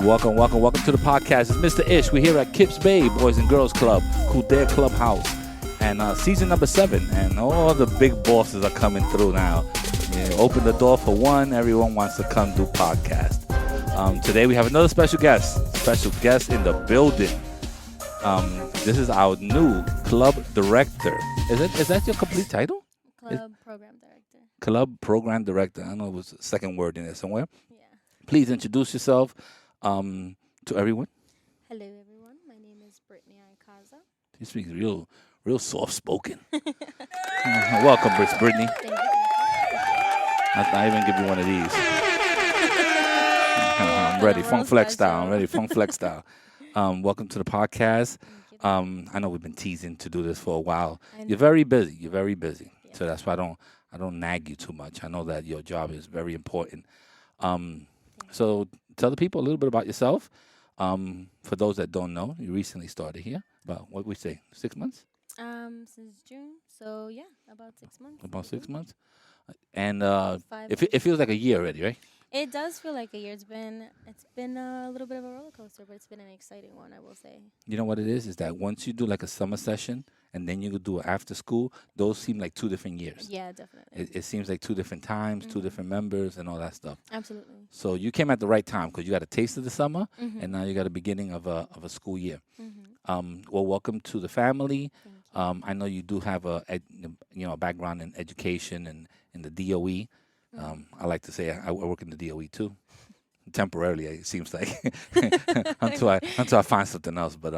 welcome to the podcast. It's Mr. Ish. We're here at Kips Bay, Boys and Girls Club, Coudert Clubhouse, and season number 7. And all the big bosses are coming through now. Open the door for one. Everyone wants to come do podcast. Today we have another special guest in the building. This is our new club director. Is that your complete title? Club program director. I know it was a second word in there somewhere. Yeah. Please introduce yourself to everyone. Hello, everyone. My name is Brittany Icaza. You speak real soft spoken. Welcome, Brittany. Thank you. I even give you one of these. I'm ready, funk flex style. Welcome to the podcast. I know we've been teasing to do this for a while. You're very busy. Yeah. So that's why I don't nag you too much. I know that your job is very important. So tell the people a little bit about yourself. For those that don't know, you recently started here. About, what we say, 6 months? Since June. So, yeah, about 6 months. About 6 months. And it feels like a year already, right? It does feel like a year. It's been a little bit of a roller coaster, but it's been an exciting one, I will say. You know what it is that once you do like a summer session and then you do it after school, those seem like 2 different years. Yeah, definitely. It seems like 2 different times, 2 different members and all that stuff. Absolutely. So you came at the right time because you got a taste of the summer and now you got a beginning of a school year. Well, welcome to the family. I know you do have a background in education and in the DOE. I like to say I work in the DOE too, temporarily. It seems like until I find something else. But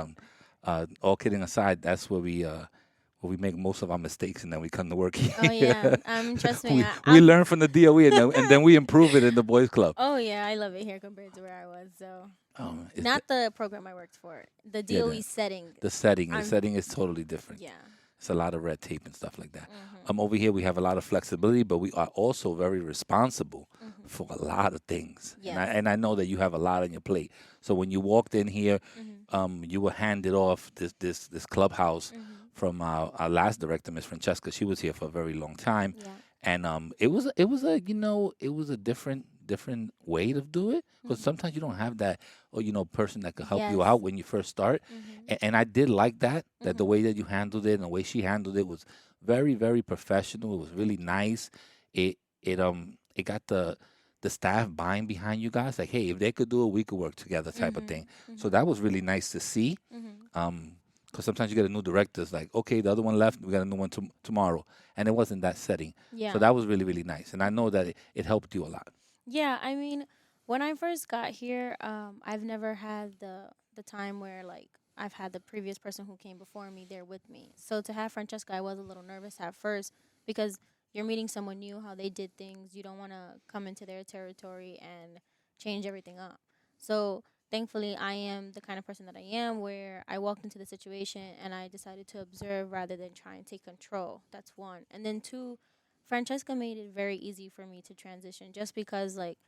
all kidding aside, that's where we make most of our mistakes, and then we come to work here. Oh yeah, trust me. we learn from the DOE, and then we improve it in the boys' club. Oh yeah, I love it here compared to where I was. So not the program I worked for, the DOE setting. The setting is totally different. Yeah. It's a lot of red tape and stuff like that. Over here, we have a lot of flexibility, but we are also very responsible for a lot of things. Yes. And I know that you have a lot on your plate. So when you walked in here, you were handed off this clubhouse from our last director, Miss Francesca. She was here for a very long time, and it was a different way to do it, because sometimes you don't have that person that could help you out when you first start. And I did like that the way that you handled it and the way she handled it was very, very professional. It was really nice. It got the staff buying behind you guys, like, hey, if they could do it, we could work together type of thing. So that was really nice to see. Because sometimes you get a new director, it's like, okay, the other one left, we got a new one tomorrow. And it wasn't that setting. Yeah. So that was really, really nice. And I know that it helped you a lot. Yeah, I mean, when I first got here, I've never had the time where, like, I've had the previous person who came before me there with me. So to have Francesca, I was a little nervous at first because you're meeting someone new, how they did things. You don't want to come into their territory and change everything up. So thankfully, I am the kind of person that I am, where I walked into the situation and I decided to observe rather than try and take control. That's one. And then 2, Francesca made it very easy for me to transition just because, like,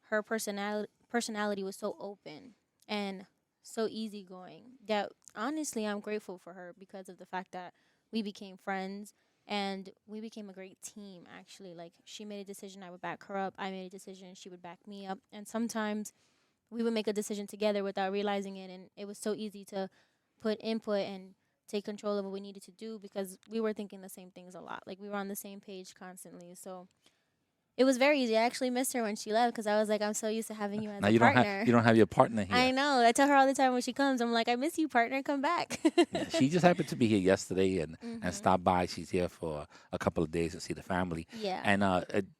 her personality was so open and so easygoing that, honestly, I'm grateful for her because of the fact that we became friends and we became a great team, actually. Like, she made a decision, I would back her up. I made a decision, she would back me up. And sometimes we would make a decision together without realizing it, and it was so easy to put input and take control of what we needed to do because we were thinking the same things a lot. Like, we were on the same page constantly. So it was very easy. I actually missed her when she left because I was like, I'm so used to having you as a partner. You don't have your partner here. I know. I tell her all the time when she comes, I'm like, I miss you, partner. Come back. Yeah, she just happened to be here yesterday and stopped by. She's here for a couple of days to see the family. Yeah. And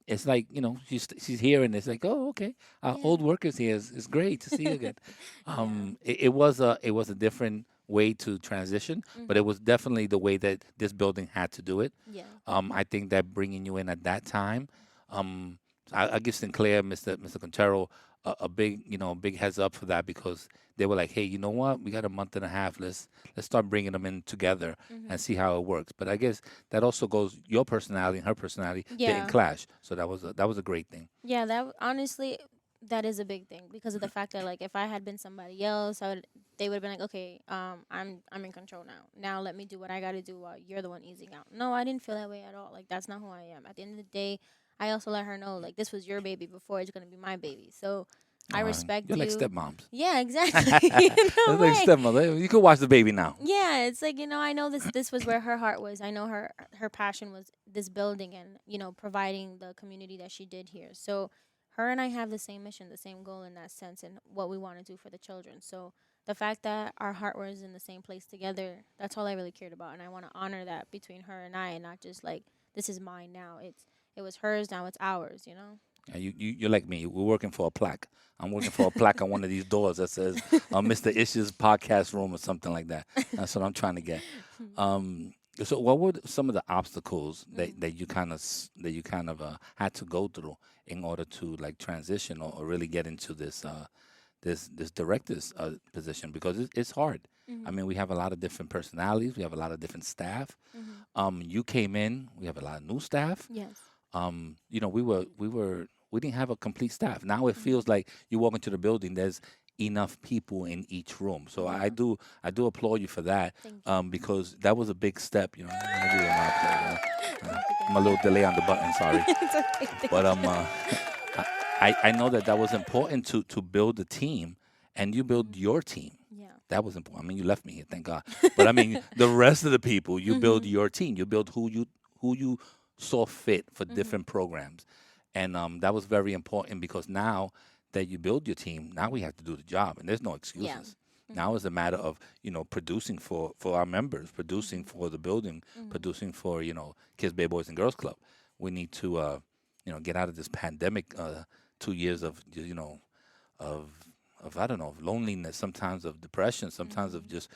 it's like, she's here and it's like, oh, okay. Old workers here. It's great to see you again. It was a different way to transition, but it was definitely the way that this building had to do it. Yeah. I think that bringing you in at that time, I give Sinclair, Mr. Contero, a big heads up for that, because they were like, hey, you know what? We got a month and a half. Let's start bringing them in together and see how it works. But I guess that also goes your personality and her personality didn't clash. So that was a great thing. Yeah, that honestly, that is a big thing because of the fact that, like, if I had been somebody else, they would have been like, okay, I'm in control now. Now let me do what I got to do while you're the one easing out. No, I didn't feel that way at all. Like, that's not who I am. At the end of the day, I also let her know, like, this was your baby before it's going to be my baby. So I respect you're you. like stepmoms. Yeah, exactly. It's like stepmother. You can watch the baby now. Yeah, it's like, I know this was where her heart was. I know her passion was this building and, providing the community that she did here. So her and I have the same mission, the same goal in that sense and what we want to do for the children. So the fact that our heart was in the same place together, that's all I really cared about. And I want to honor that between her and I, and not just like, this is mine now. It was hers, now it's ours. Yeah, you're like me. We're working for a plaque. I'm working for a plaque on one of these doors that says Mr. Ish's podcast room or something like that. That's what I'm trying to get. So what were some of the obstacles that you kind of had to go through in order to like transition or really get into this director's position? Because it's hard. I mean, we have a lot of different personalities. We have a lot of different staff. You came in. We have a lot of new staff. Yes. We didn't have a complete staff. Now it feels like you walk into the building, there's enough people in each room. So I do applaud you for that. Because that was a big step. I'm gonna give you an applause. I'm a little delay on the button, sorry. It's okay. But I know that was important to build a team, and you build your team. Yeah. That was important. I mean, you left me here, thank God. But I mean, the rest of the people, you build your team. You build who you saw fit for different programs. And that was very important because now that you build your team, now we have to do the job, and there's no excuses. Yeah. Now it's a matter of, producing for our members, producing for the building, producing for, Kips Bay Boys and Girls Club. We need to, get out of this pandemic 2 years of, of I don't know, of loneliness, sometimes of depression, sometimes of just,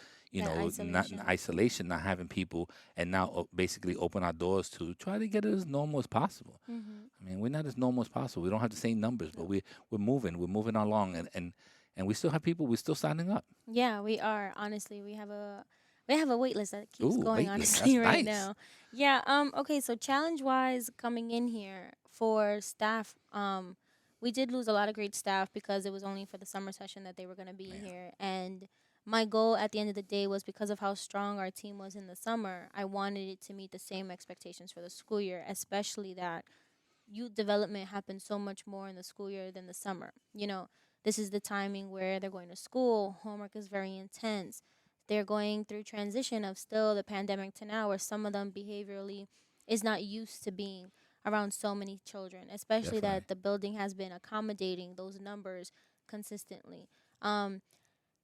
isolation, not having people, and now basically open our doors to try to get it as normal as possible. I mean, we're not as normal as possible. We don't have the same numbers, but we're moving along, and we still have people. We're still signing up. Yeah, we are. Honestly, we have a wait list that keeps going. Honestly, right nice. now. Yeah. Okay. So challenge wise, coming in here for staff, we did lose a lot of great staff because it was only for the summer session that they were going to be here, and my goal at the end of the day was, because of how strong our team was in the summer, I wanted it to meet the same expectations for the school year, especially that youth development happens so much more in the school year than the summer. This is the timing where they're going to school. Homework is very intense. They're going through transition of still the pandemic to now, where some of them behaviorally is not used to being around so many children, especially Definitely. that the building has been accommodating those numbers consistently.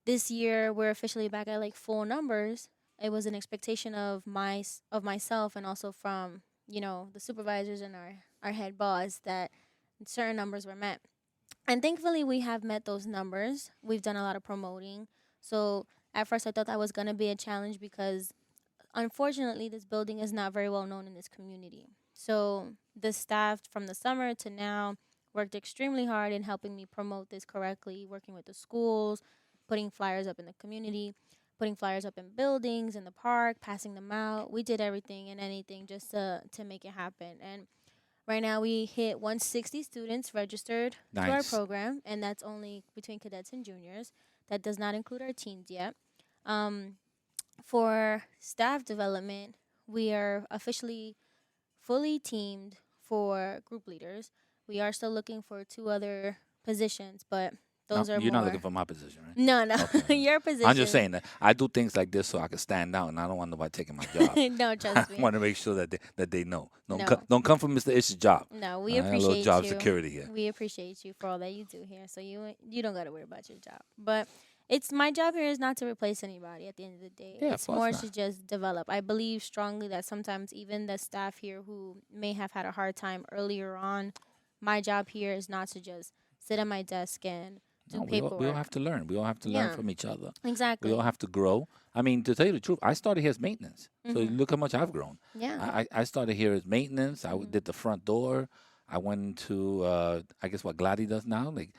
This year we're officially back at like full numbers. It was an expectation of myself and also from the supervisors and our head boss that certain numbers were met, and thankfully we have met those numbers. We've done a lot of promoting. So at first I thought that was going to be a challenge because unfortunately this building is not very well known in this community. So the staff from the summer to now worked extremely hard in helping me promote this correctly, working with the schools, putting flyers up in the community, putting flyers up in buildings, in the park, passing them out. We did everything and anything just to make it happen. And right now we hit 160 students registered to our program, and that's only between cadets and juniors. That does not include our teens yet. For staff development, we are officially fully teamed for group leaders. We are still looking for 2 other positions, but those are you're more. not looking for my position, right? No. Okay. Your position. I'm just saying that I do things like this so I can stand out, and I don't want nobody taking my job. No, trust me. I want to make sure that they know. Don't come from Mr. Ish's job. No, we appreciate a little job you. security here. We appreciate you for all that you do here. So you don't got to worry about your job. But it's my job here is not to replace anybody at the end of the day. Yeah, it's more to just develop. I believe strongly that sometimes even the staff here who may have had a hard time earlier on, my job here is not to just sit at my desk and do paperwork. We all have to learn. We all have to learn from each other. Exactly. We all have to grow. I mean, to tell you the truth, I started here as maintenance. So look how much I've grown. Yeah. I started here as maintenance. I did the front door. I went into, I guess, what Gladys does now, like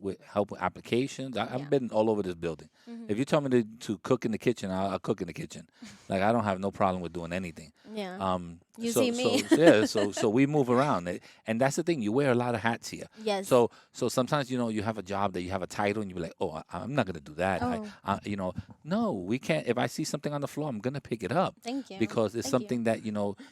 with help with applications. I've been all over this building. If you tell me to cook in the kitchen, I'll cook in the kitchen. Like, I don't have no problem with doing anything. Yeah. You see me. So we move around. And that's the thing. You wear a lot of hats here. Yes. So sometimes, you have a job that you have a title and you be like, oh, I'm not going to do that. Oh. No, we can't. If I see something on the floor, I'm going to pick it up. Thank you. Because it's something that,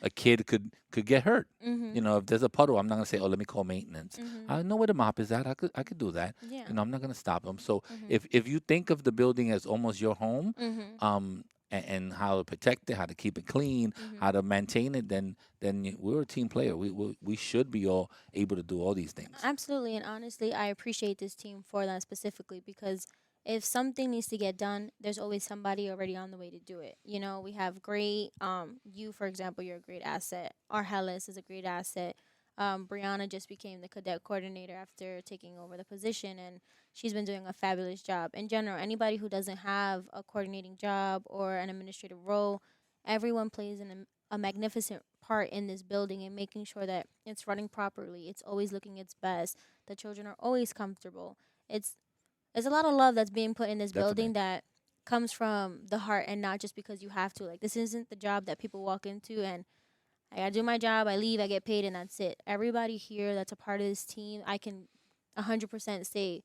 a kid could get hurt. If there's a puddle, I'm not not gonna say, "Oh, let me call maintenance." Mhm. I know where the mop is at. I could do that. Yeah. I'm not gonna stop them. So Mhm. if you think of the building as almost your home, Mhm. and how to protect it, how to keep it clean, how Mhm. to maintain it, then we're a team player. We should be all able to do all these things. Absolutely, and honestly, I appreciate this team for that specifically because if something needs to get done, there's always somebody already on the way to do it. You know, we have great you for example, you're a great asset. Arhelis is a great asset. Brianna just became the cadet coordinator after taking over the position, and she's been doing a fabulous job. In general, anybody who doesn't have a coordinating job or an administrative role, everyone plays a magnificent part in this building and making sure that it's running properly. It's always looking its best. The children are always comfortable. It's there's a lot of love that's being put in this building Definitely. that comes from the heart and not just because you have to. Like this isn't the job that people walk into and I gotta do my job, I leave, I get paid and that's it. Everybody here that's a part of this team, I can 100% say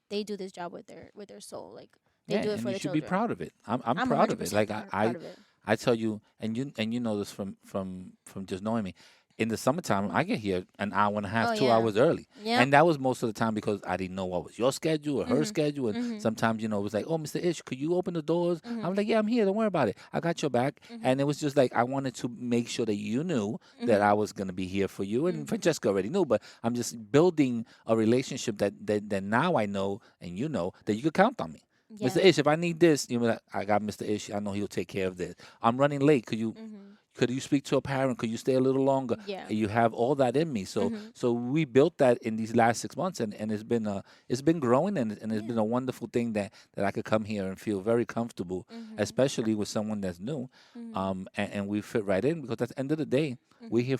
they do this job with their soul. Like they Yeah, do it and for you the should be children. proud of it. I'm I'm proud of it. 100% Like I, proud I, of it. I tell you, and you know this from just knowing me. In the summertime, I get here an hour and a half, Oh two yeah. hours early, Yep. and that was most of the time because I didn't know what was your schedule or her Mhm. schedule. And Mhm. sometimes, it was like, "Oh, Mr. Ish, could you open the doors?" I'm Mhm. like, "Yeah, I'm here. Don't worry about it. I got your back." And Mhm. it was just like I wanted to make sure that you knew that Mhm. I was gonna be here for you, and Mhm. Francesca already knew. But I'm just building a relationship that now I know and you know that you could count on me. Mr. Yes. Ish, if I need this, you know, like, I got Mr. Ish. I know he'll take care of this. I'm running late. Mhm. Could you speak to a parent? Could you stay a little longer? Yeah. You have all that in me. So Mhm. so we built that in these last 6 months, and it's been growing, and it's been Yeah. a wonderful thing that I could come here and feel very comfortable, Mhm. especially with someone that's new, Mhm. and we fit right in because at the end of the day, Mhm. we're here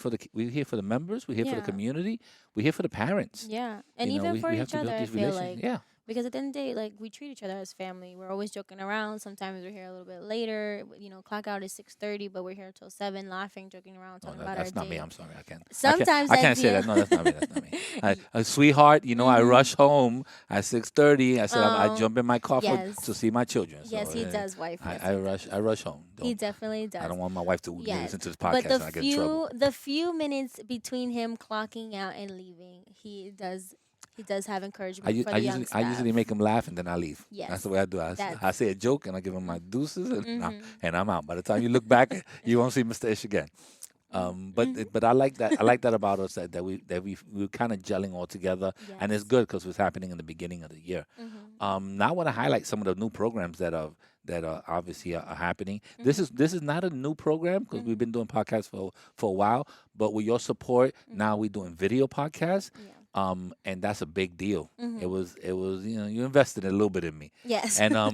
for the members, we're here for the Yeah. community, we're here for the parents. Yeah. And even We for we have each to other, build I these feel relationships. like Yeah. because at the end of the day, like we treat each other as family. We're always joking around. Sometimes we're here a little bit later. You know, clock out is 6:30, but we're here till 7, laughing, joking around, No, talking about our that's not me. day. I'm sorry. I can't. I can't. Sometimes I I can't say feel. that. No, that's not me. That's not me. Sweetheart, I Mhm. rush home at 6:30. I said I Oh, jump in my car to yes. see my children. So Yes, he does, wife. I, Yes, I he rush. does. I rush home. He Don't. definitely I does. don't want my wife to Yes. listen to this But podcast and I get in trouble. the few minutes between him clocking out and leaving, he does have encouragement for I the young usually staff. make them laugh and then I leave. That's Yes. the way I do. I That's say a joke and I give them my deuces mhm. and I'm out. By the time you look back, you won't see Mr. Ish again. Mhm. But I like that. I like that about us that we're kind of gelling all together, and it's Yes. good because it was happening in the beginning of the year. Mhm. Now I want to highlight some of the new programs that are obviously are happening. Mhm. This is not a new program because we've Mhm. been doing podcasts for a while, but with your support, now Mhm. we're doing video podcasts. Yeah. And that's a big deal. Mhm. It was you invested a little bit in me, Yes. and A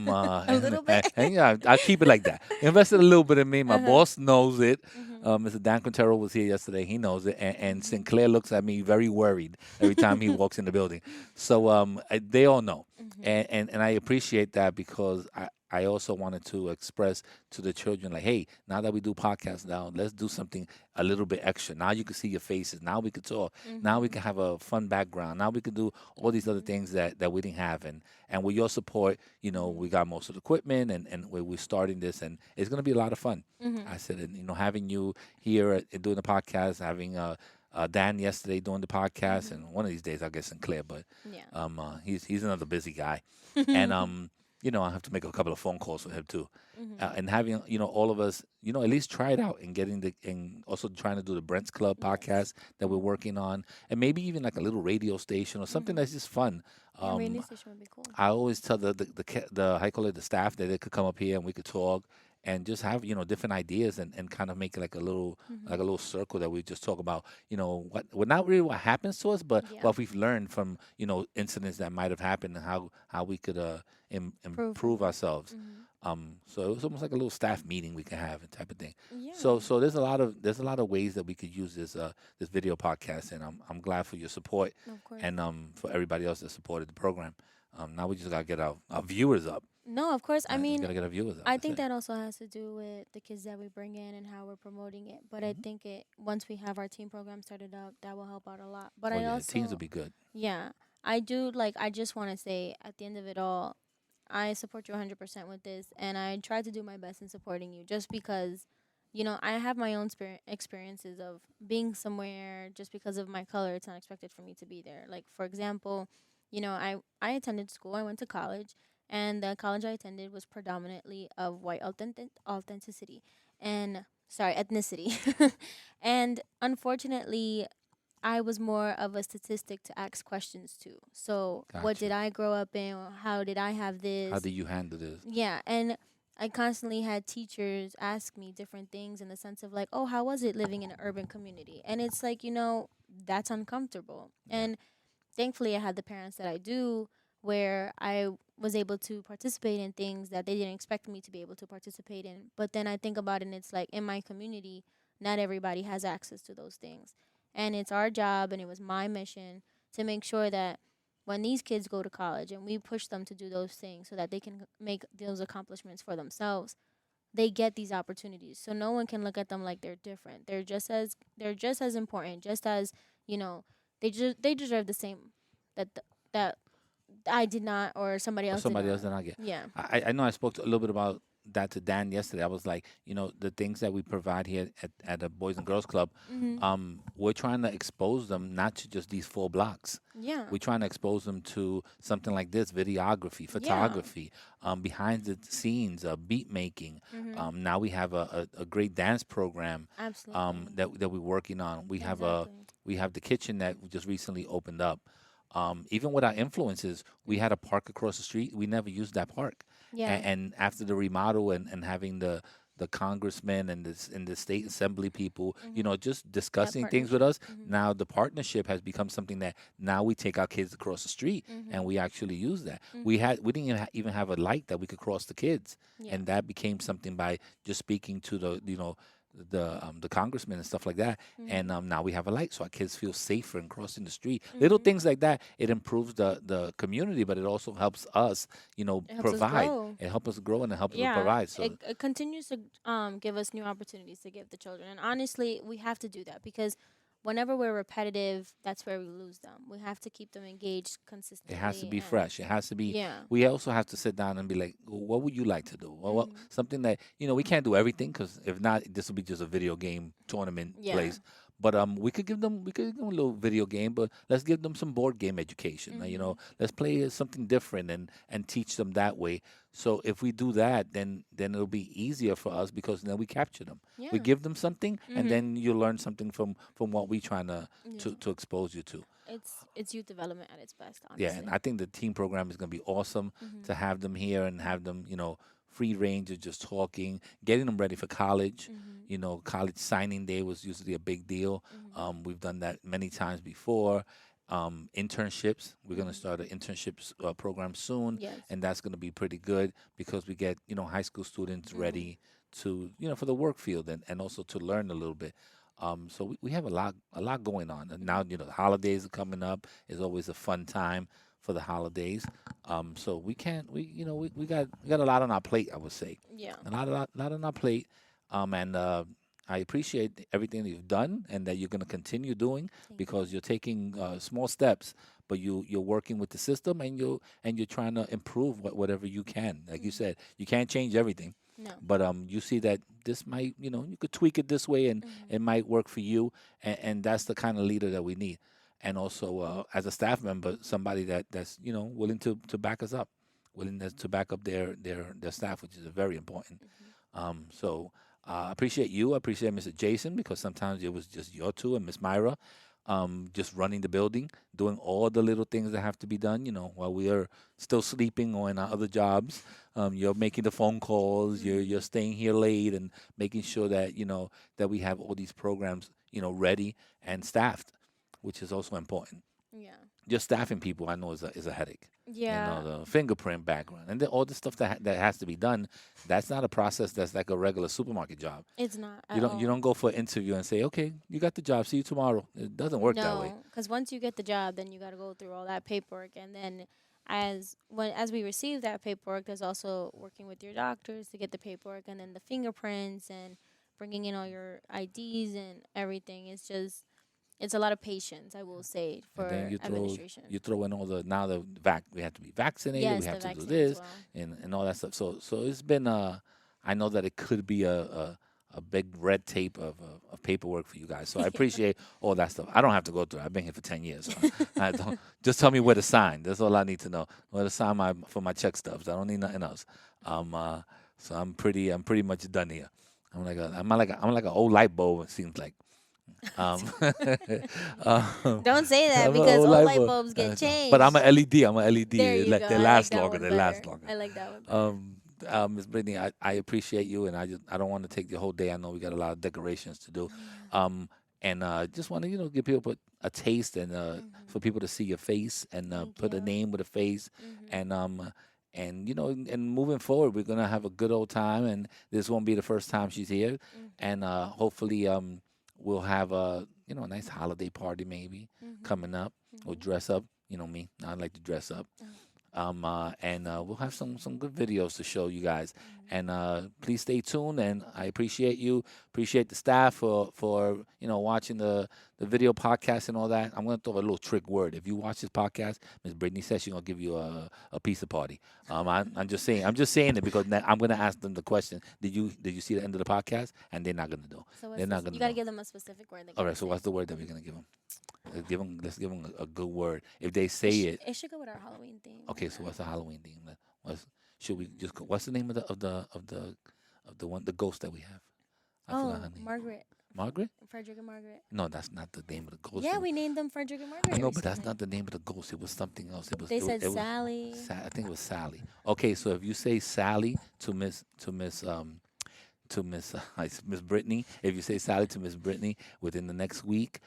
little bit. and yeah, I keep it like that. Invested a little bit in me. My Uh-huh. boss knows it. Mhm. Mr. Dan Quintero was here yesterday. He knows it, and Mhm. Sinclair looks at me very worried every time he walks in the building. So they all know, Mhm. and I appreciate that because I also wanted to express to the children like, hey, now that we do podcasts now, let's do something a little bit extra. Now you can see your faces. Now we can talk. Now we Mhm. can have a fun background. Now we can do all these other Mhm. things that we didn't have. And with your support, Mhm. we got most of the equipment and we're starting this and it's gonna be a lot of fun. I Mhm. said, and having you here doing the podcast, having Dan yesterday doing the podcast, Mhm. and one of these days I'll get Sinclair, but Yeah. he's another busy guy, and I have to make a couple of phone calls with him too, Mhm. and having all of us at least try it out and getting and also trying to do the Brent's Club Yes. podcast that we're Mhm. working on, and maybe even like a little radio station or something Mhm. that's just fun. Yeah, radio Um, station would be cool. I always tell the how you call it, the staff that they could come up here and we could talk and just have different ideas and kind of make it like a Mhm. little circle that we just talk about what not really what happens to us but Yeah. what we've learned from incidents that might have happened and how we could Prove improve from it. ourselves. Mhm. So it was almost like a little staff meeting we could have and type of thing. So Yeah. there's a lot of ways that we could use this video podcast, and I'm glad for your support Of course. and for everybody else that supported the program. Now we just gotta get our viewers up. No, of course. I Just mean, gotta get our viewers up. I That's think it. that also has to do with the kids that we bring in and how we're promoting it. But I Hmm. think it once we have our team program started up, that will help out a lot. But Oh I yeah, the teams will also, be good. yeah, I do like. I just want to say at the end of it all, I support you 100% with this, and I try to do my best in supporting you. Just because I have my own experiences of being somewhere just because of my color. It's not expected for me to be there. Like, for example, I attended school, I went to college, and the college I attended was predominantly of white authenticity and, sorry, ethnicity. And unfortunately, I was more of a statistic to ask questions to. So, what Gotcha. did I grow up in? How did I have How this? do you handle this? Yeah, and I constantly had teachers ask me different things in the sense of like, "Oh, how was it living in an urban community?" And it's like, that's uncomfortable. Yeah. And thankfully, I had the parents that I do, where I was able to participate in things that they didn't expect me to be able to participate in. But then I think about it, and it's like in my community, not everybody has access to those things. And it's our job, and it was my mission to make sure that when these kids go to college and we push them to do those things so that they can make those accomplishments for themselves, they get these opportunities. So no one can look at them like they're different. They're just as important, just as, you know, they deserve the same that that I did not, or somebody Or else did somebody else not. than I get. Yeah. I know I spoke a little bit about that to Dan yesterday. I was like, the things that we provide here at the Boys and Girls Club, Mhm. we're trying to expose them not to just these 4 blocks. Yeah. We're trying to expose them to something like this: videography, Yeah. photography, behind the scenes, beat making. Mhm. Now we have a great dance program Absolutely. that we're working on. Exactly. We have the kitchen that we just recently opened up. Even with our influences, we Mhm. had a park across the street. We never used that park. Yeah. And after the remodel and having the congressmen and the state assembly people, Mhm. just That discussing things with partnership. us, Mhm. now the partnership has become something that now we take our kids across the street and Mhm. we actually use that. Mhm. We didn't even have a light that we could cross the kids, Yeah. and that became something by just speaking to the congressmen and stuff like that. And Mhm. now we have a light, so our kids feel safer in crossing the street. Little Mhm. things like that. It improves the community, but it also helps us, It helps us provide. grow. It helps us grow and it helps us Yeah, provide. So it continues to give us new opportunities to give the children. And honestly, we have to do that because whenever we're repetitive, that's where we lose them. We have to keep them engaged it has to consistently, be and fresh. It has to be. yeah. We also have to sit down and be like, "Well, what would you like to do? Well, Mhm. something that we can't do everything because if not, this will be just a video game tournament Yeah. place. But we could give them a little video game, but let's give them some board game education. Mhm. Let's play something different and teach them that way. So if we do that, then it'll be easier for us because then we capture them. We Yeah. give them something, and Mhm. then you learn something from what we trying Yeah. to expose you to. It's youth development at its best, Yeah, and honestly. I think the team program is going to be awesome Mhm. to have them here and have them, free range of just talking, getting them ready for college. Mhm. College signing day was usually a big deal. Mhm. We've done that many times before. Internships, we're going to Mhm. start an internships program soon, Yes. and that's going to be pretty good because we get, high school students Mhm. ready to, for the work field and also to learn a little bit. So we have a lot going on. And now, Mhm. the holidays are coming up. It's always a fun time for the holidays. So we can't, we got a lot on our plate, I would say. Yeah. A lot on our plate. And I appreciate everything that you've done and that you're going to continue doing Thank because you. you're taking small steps, but you're working with the system and you're trying to improve whatever you can. Like you Mhm. said, you can't change everything, No. but you see that this might, you could tweak it this way and Mhm. it might work for you, and that's the kind of leader that we need. And also as a staff member, somebody that's willing to back us up, willing to back up their staff, which is very important. Mhm. So I appreciate you. I appreciate Mr. Jason because sometimes it was just your two and Miss Myra, just running the building, doing all the little things that have to be done. While we are still sleeping or in our other jobs, you're making the phone calls. You're Mhm. staying here late and making sure that that we have all these programs ready and staffed, which is also important. Yeah. Just staffing people, I know, is a headache. Yeah. The fingerprint background and all the stuff that has to be done. That's not a process that's like a regular supermarket job. It's not You at don't you all. don't go for an interview and say, okay, you got the job. See you tomorrow. It doesn't work that way. No, because once you get the job, then you got to go through all that paperwork, and then as we receive that paperwork, there's also working with your doctors to get the paperwork, and then the fingerprints and bringing in all your IDs and everything. It's a lot of patience, I will say, And then for administration. you throw in all the now the vac we have to be vaccinated. We Yes, have the to do vaccine as this well. and all that stuff. So it's been I know that it could be a big red tape of paperwork for you guys. So I appreciate all that stuff. I don't have to go through it. I've been here for 10 years. So I don't, just tell me where to sign. That's all I need to know. Where to sign for my check stubs. I don't need nothing else. So I'm pretty much done here. I'm like an old light bulb. It seems like. Don't say that because old light bulbs get changed. But I'm a LED. I'm a LED. There you go. They last longer. They last longer. I like that one better. Miss Brittany, I appreciate you, and I don't want to take the whole day. I know we got a lot of decorations to do, and just want to give people a taste and for people to see your face and put a name with a face, and and moving forward, we're gonna have a good old time, and this won't be the first time she's here, and hopefully we'll have a nice holiday party maybe coming up. We'll dress up. You know me, I like to dress up. And we'll have some good videos to show you guys. And please stay tuned. And I appreciate you. Appreciate the staff for watching the video podcast and all that. I'm gonna throw a little trick word. If you watch this podcast, Miss Brittany says she's gonna give you a pizza party. I'm just saying it because I'm gonna ask them the question. Did you see the end of the podcast? And they're not gonna know. So they're not gonna. You gotta give them a specific word. All right. So what's the word that we're gonna give them? Let's give them a good word. If they say it should go with our Halloween theme. Okay, so what's the Halloween theme? What's the name of the one, the ghost that we have? I forgot her name. Margaret. Margaret? Frederic and Margaret. No, that's not the name of the ghost. Yeah, we named them Frederic and Margaret. No, but that's not the name of the ghost. It was something else. They said Sally. I think it was Sally. Okay, so if you say Sally to Miss Brittany, if you say Sally to Miss Brittany within the next week,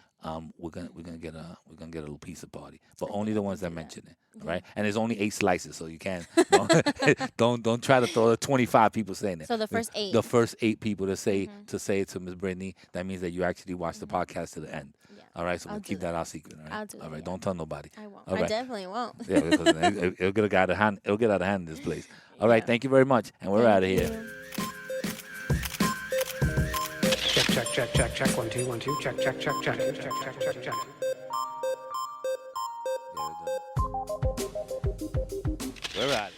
we're gonna get a little pizza party, but only the ones that mention it, right? And there's only 8 slices, so you can't don't try to throw 25 people saying it. So the first 8. The first 8 people to say it to Miss Brittany, that means that you actually watch the podcast to the end. Yeah. All right, so we'll keep that our secret. All right, I'll do all right. that. Don't tell nobody. I won't. All right. I definitely won't. Yeah, because it'll get out of hand. It'll get out of hand in this place. All right, thank you very much, and we're out of here. Check. 1, 2, 1, 2. Check. We're at it.